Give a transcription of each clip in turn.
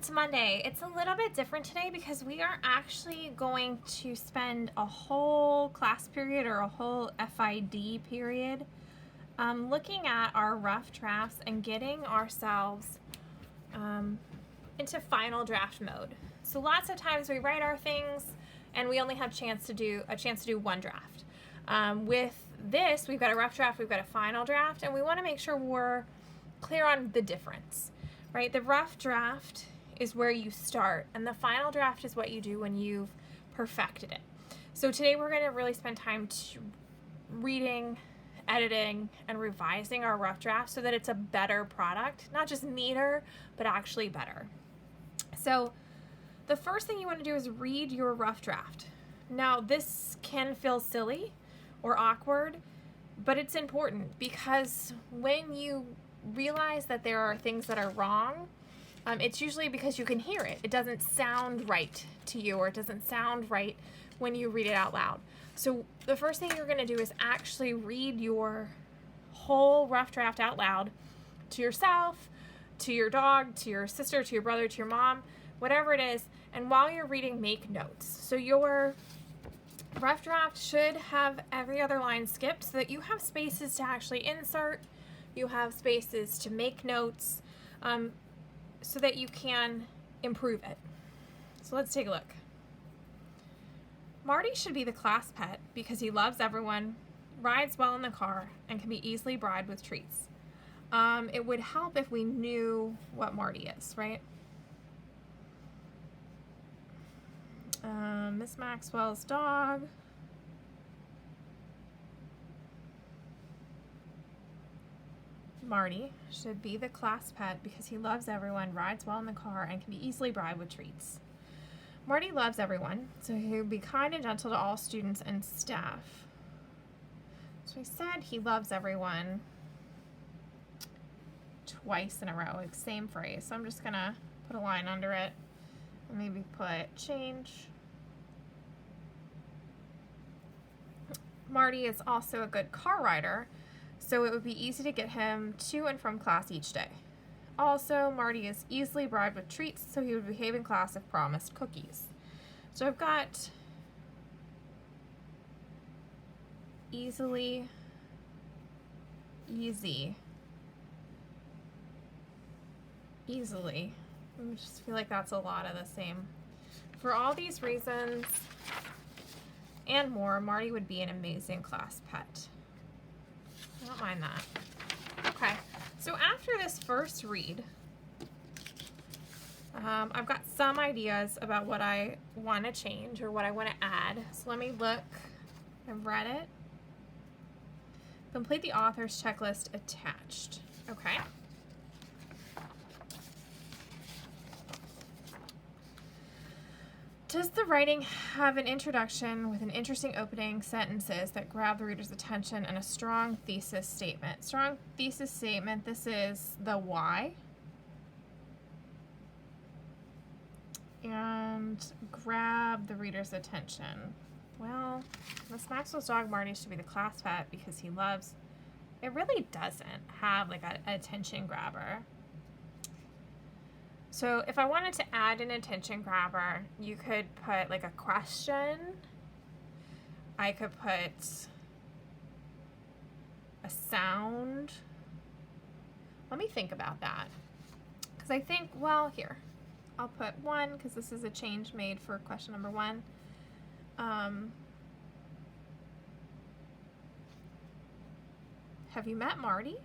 It's Monday. It's a little bit different today because we are actually going to spend a whole class period or a whole FID period looking at our rough drafts and getting ourselves into final draft mode. So lots of times we write our things and we only have a chance to do one draft. With this, we've got a rough draft, we've got a final draft, and we want to make sure we're clear on the difference, right? The rough draft is where you start, and the final draft is what you do when you've perfected it. So today we're going to really spend time reading, editing, and revising our rough draft so that it's a better product, not just neater, but actually better. So the first thing you want to do is read your rough draft. Now, this can feel silly or awkward, but it's important because when you realize that there are things that are wrong, it's usually because you can hear it. It doesn't sound right to you, or it doesn't sound right when you read it out loud. So the first thing you're going to do is actually read your whole rough draft out loud to yourself, to your dog, to your sister, to your brother, to your mom, whatever it is. And while you're reading, make notes. So your rough draft should have every other line skipped so that you have spaces to actually insert, you have spaces to make notes, so that you can improve it. So let's take a look. Marty should be the class pet because he loves everyone, rides well in the car, and can be easily bribed with treats. It would help if we knew what Marty is, right? Miss Maxwell's dog. Marty should be the class pet because he loves everyone, rides well in the car, and can be easily bribed with treats. Marty loves everyone, so he would be kind and gentle to all students and staff. So I said he loves everyone twice in a row, like same phrase. So I'm just gonna put a line under it and maybe put change. Marty is also a good car rider, so it would be easy to get him to and from class each day. Also, Marty is easily bribed with treats, so he would behave in class if promised cookies. So I've got easily, easily. I just feel like that's a lot of the same. For all these reasons and more, Marty would be an amazing class pet. I don't mind that. Okay, so after this first read, I've got some ideas about what I want to change or what I want to add. So let me look. I've read it. Complete the author's checklist attached. Okay. Does the writing have an introduction with an interesting opening sentences that grab the reader's attention and a strong thesis statement? Strong thesis statement, this is the why. And grab the reader's attention. Well, Miss Maxwell's dog Marty should be the class pet because he loves, it really doesn't have like an attention grabber. So if I wanted to add an attention grabber, you could put like a question. I could put a sound. Let me think about that. Because I think, well, here. I'll put one because this is a change made for question number 1. Have you met Marty?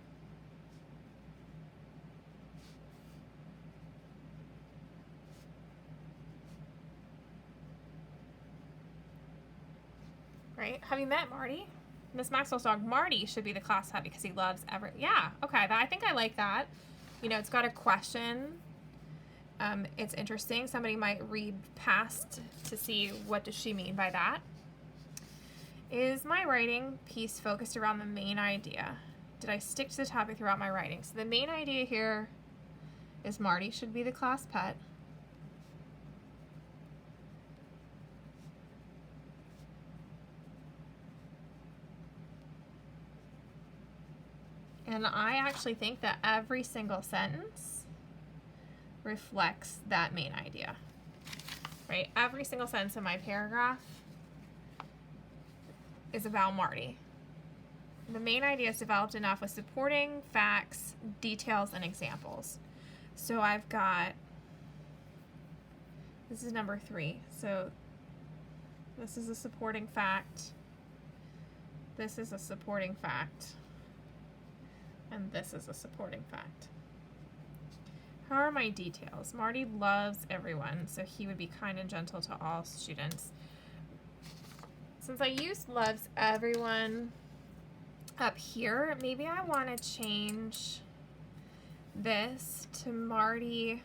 Right? Have you met Marty? Miss Maxwell's dog Marty should be the class pet because he loves yeah, okay, I think I like that. You know, it's got a question. It's interesting. Somebody might read past to see what does she mean by that. Is my writing piece focused around the main idea? Did I stick to the topic throughout my writing? So the main idea here is Marty should be the class pet. And I actually think that every single sentence reflects that main idea, right? Every single sentence in my paragraph is about Marty. The main idea is developed enough with supporting facts, details, and examples. So I've got, this is number 3. So this is a supporting fact. This is a supporting fact. And this is a supporting fact. How are my details? Marty loves everyone, so he would be kind and gentle to all students. Since I used loves everyone up here, maybe I want to change this to Marty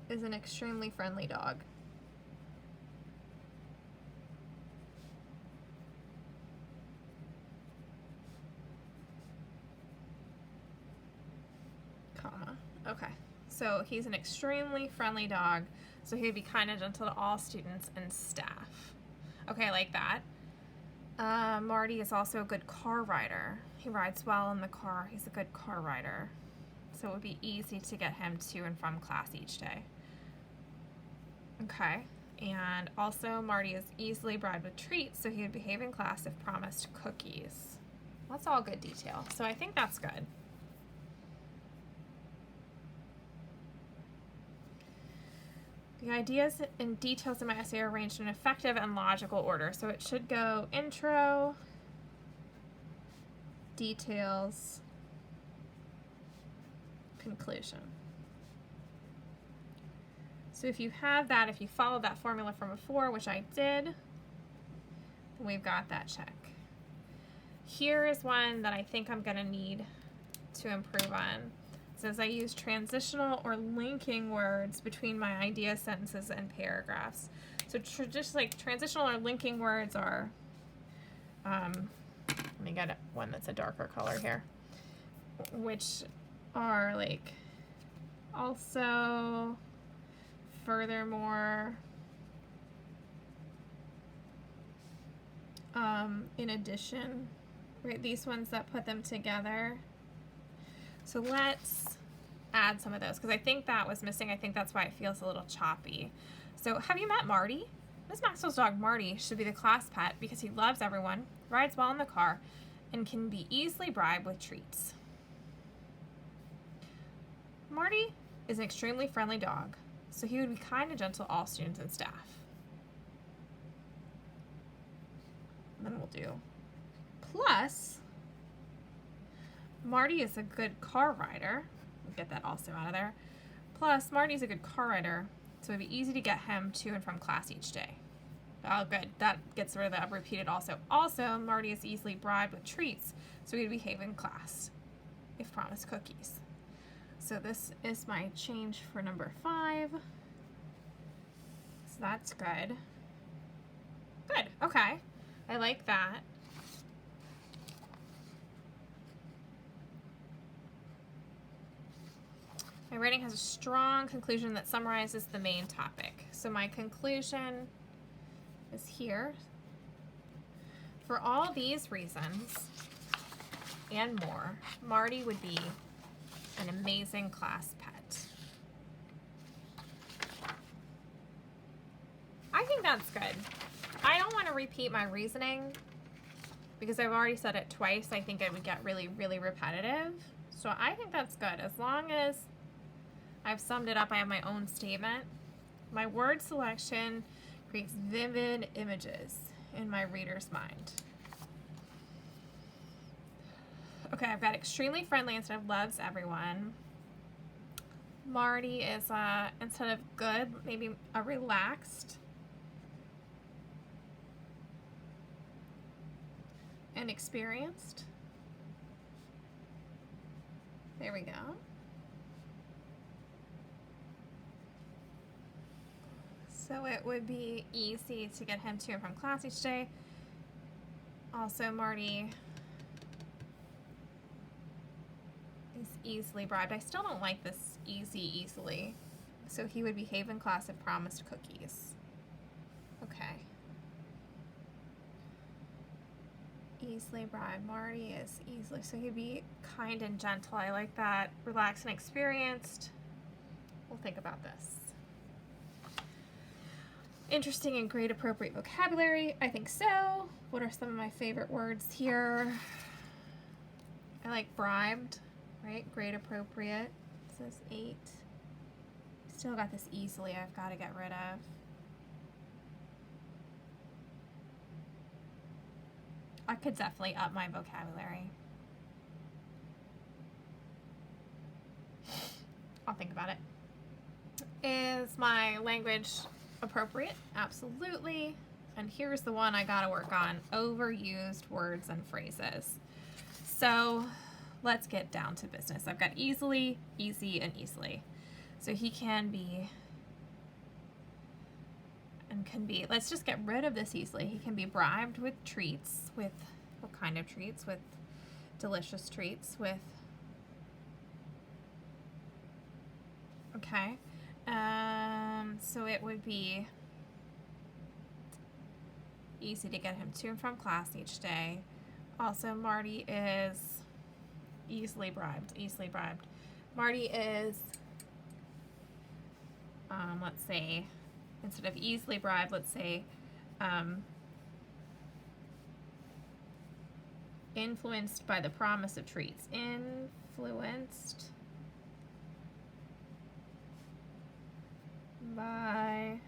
is an extremely friendly dog. Comma. Okay. So he's an extremely friendly dog, so he'd be kind and gentle to all students and staff. Okay, I like that. Marty is also a good car rider. He rides well in the car. He's a good car rider. So it would be easy to get him to and from class each day. Okay. And also, Marty is easily bribed with treats, so he would behave in class if promised cookies. That's all good detail. So I think that's good. The ideas and details in my essay are arranged in effective and logical order. So it should go intro, details, conclusion. So if you have that, if you follow that formula from before, which I did, then we've got that check. Here is one that I think I'm going to need to improve on. It says I use transitional or linking words between my idea sentences and paragraphs. So just like transitional or linking words are, let me get one that's a darker color here, which are like also, furthermore, in addition, right? These ones that put them together. So let's add some of those, because I think that was missing. I think that's why it feels a little choppy. So have you met Marty? Miss Maxwell's dog Marty should be the class pet because he loves everyone, rides well in the car, and can be easily bribed with treats. Marty is an extremely friendly dog, so he would be kind and gentle to all students and staff. And then we'll do plus Marty is a good car rider. We'll get that also out of there. Plus, Marty's a good car rider, so it'd be easy to get him to and from class each day. Oh, good. That gets rid of that repeated also. Also, Marty is easily bribed with treats, so he'd behave in class if promised cookies. So this is my change for number 5. So that's good. Good. Okay. I like that. My writing has a strong conclusion that summarizes the main topic. So my conclusion is here. For all these reasons and more, Marty would be an amazing class pet. I think that's good. I don't want to repeat my reasoning because I've already said it twice. I think it would get really, really repetitive. So I think that's good. As long as I've summed it up, I have my own statement. My word selection creates vivid images in my reader's mind. Okay, I've got extremely friendly instead of loves everyone. Marty is, instead of good, maybe a relaxed and experienced. There we go. So it would be easy to get him to and from class each day. Also, Marty is easily bribed. I still don't like this easily. So he would behave in class if promised cookies. Okay. Easily bribed. Marty is easily, so he'd be kind and gentle. I like that. Relaxed and experienced. We'll think about this. Interesting and grade appropriate vocabulary. I think so. What are some of my favorite words here? I like bribed, right? Grade appropriate. It says 8. Still got this easily I've got to get rid of. I could definitely up my vocabulary. I'll think about it. Is my language appropriate? Absolutely. And here's the one I gotta work on. Overused words and phrases. So let's get down to business. I've got easily, easy, and easily. So he can be and can be, let's just get rid of this easily. He can be bribed with treats. With what kind of treats? With delicious treats. With, okay. So it would be easy to get him to and from class each day. Also, Marty is easily bribed. Easily bribed. Marty is, let's say, instead of easily bribed, let's say, influenced by the promise of treats. Influenced by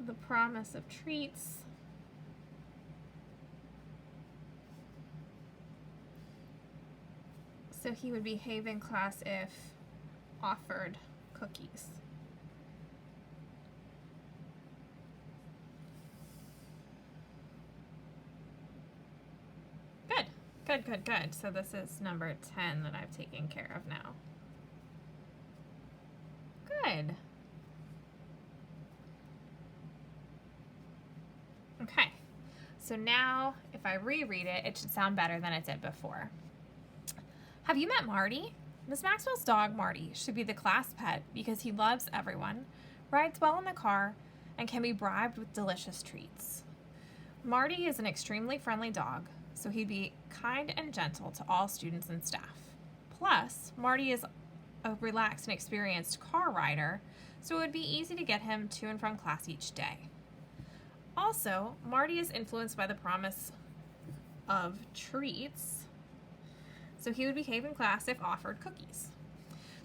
the promise of treats. So he would behave in class if offered cookies. Good, good, good, good. So this is number 10 that I've taken care of now. Good. Okay, so now if I reread it, it should sound better than it did before. Have you met Marty? Miss Maxwell's dog, Marty, should be the class pet because he loves everyone, rides well in the car, and can be bribed with delicious treats. Marty is an extremely friendly dog, so he'd be kind and gentle to all students and staff. Plus, Marty is a relaxed and experienced car rider, so it would be easy to get him to and from class each day. Also, Marty is influenced by the promise of treats, so he would behave in class if offered cookies.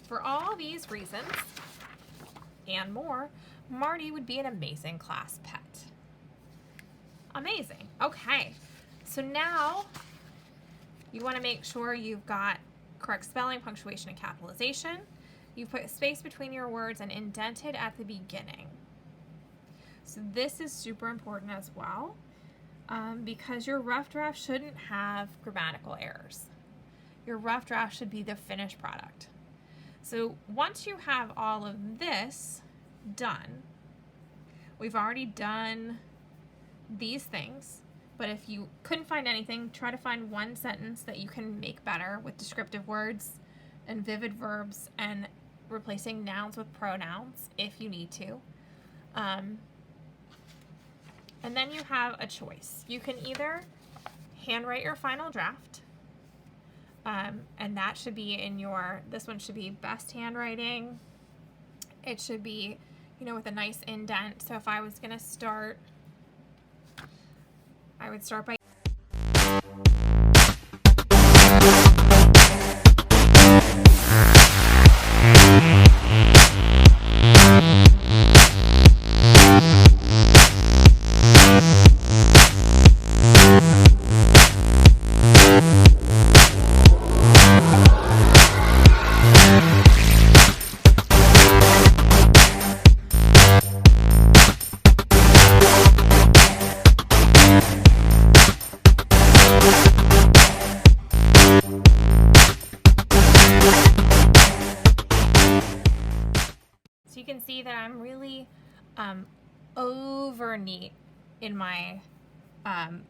For all these reasons and more, Marty would be an amazing class pet. Amazing. Okay, so now you want to make sure you've got correct spelling, punctuation, and capitalization. You put a space between your words and indented at the beginning. So this is super important as well because your rough draft shouldn't have grammatical errors. Your rough draft should be the finished product. So once you have all of this done, we've already done these things, but if you couldn't find anything, try to find one sentence that you can make better with descriptive words and vivid verbs and replacing nouns with pronouns if you need to. And then you have a choice. You can either handwrite your final draft, and that should be in your, this one should be best handwriting. It should be, you know, with a nice indent. So if I was going to start, I would start by that I'm really over neat in my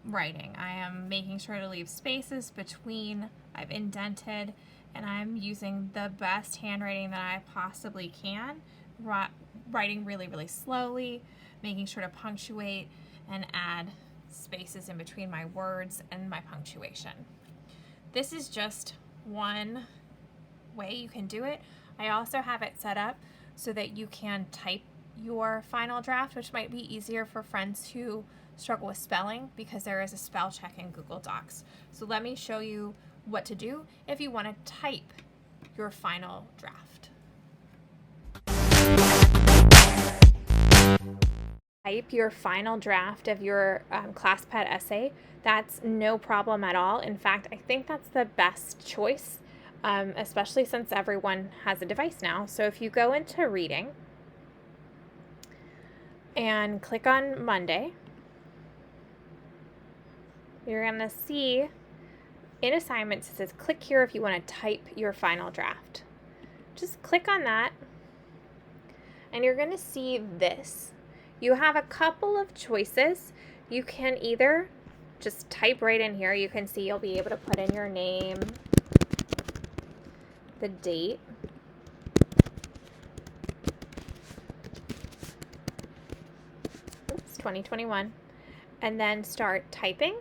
writing. I am making sure to leave spaces between. I've indented, and I'm using the best handwriting that I possibly can writing really, really slowly, making sure to punctuate and add spaces in between my words and my punctuation. This is just one way you can do it. I also have it set up so that you can type your final draft, which might be easier for friends who struggle with spelling because there is a spell check in Google Docs. So let me show you what to do if you want to type your final draft. Type your final draft of your class pet essay. That's no problem at all. In fact, I think that's the best choice, especially since everyone has a device now. So if you go into reading and click on Monday, you're going to see in assignments it says click here if you want to type your final draft. Just click on that and you're going to see this. You have a couple of choices. You can either just type right in here. You can see you'll be able to put in your name, the date, it's 2021, and then start typing.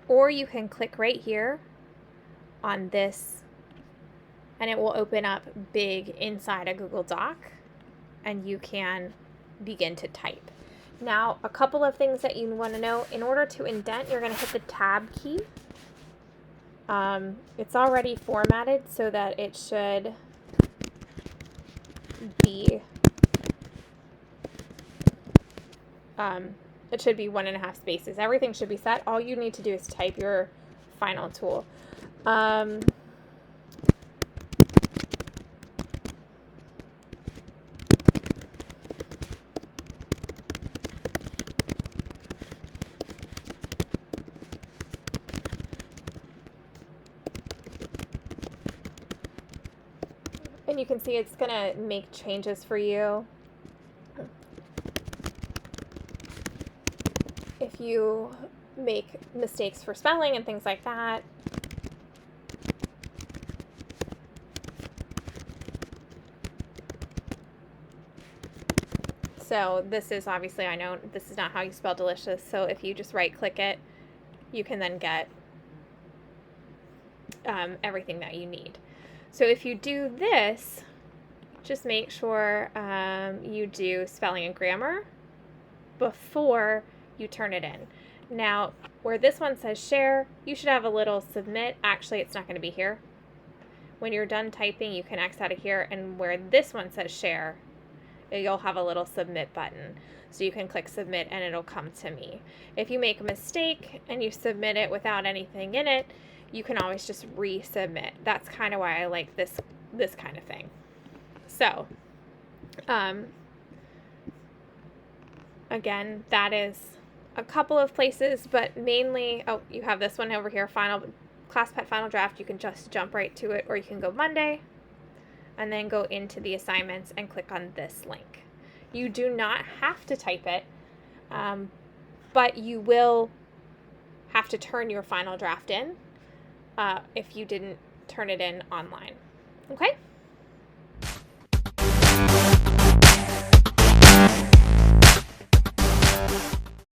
Or you can click right here on this and it will open up big inside a Google Doc and you can begin to type. Now, a couple of things that you want to know. In order to indent, you're going to hit the tab key. It's already formatted so that it should be 1.5 spaces. Everything should be set. All you need to do is type your final tool. And you can see it's going to make changes for you. If you make mistakes for spelling and things like that. So this is obviously, I know this is not how you spell delicious, so if you just right click it, you can then get everything that you need. So if you do this, just make sure you do spelling and grammar before you turn it in. Now, where this one says share, you should have a little submit. Actually, it's not going to be here. When you're done typing, you can X out of here, and where this one says share, you'll have a little submit button. So you can click submit and it'll come to me. If you make a mistake and you submit it without anything in it, you can always just resubmit. That's kind of why I like this kind of thing. So, again, that is a couple of places, but mainly, oh, you have this one over here, class pet final draft. You can just jump right to it, or you can go Monday and then go into the assignments and click on this link. You do not have to type it, but you will have to turn your final draft in if you didn't turn it in online. Okay?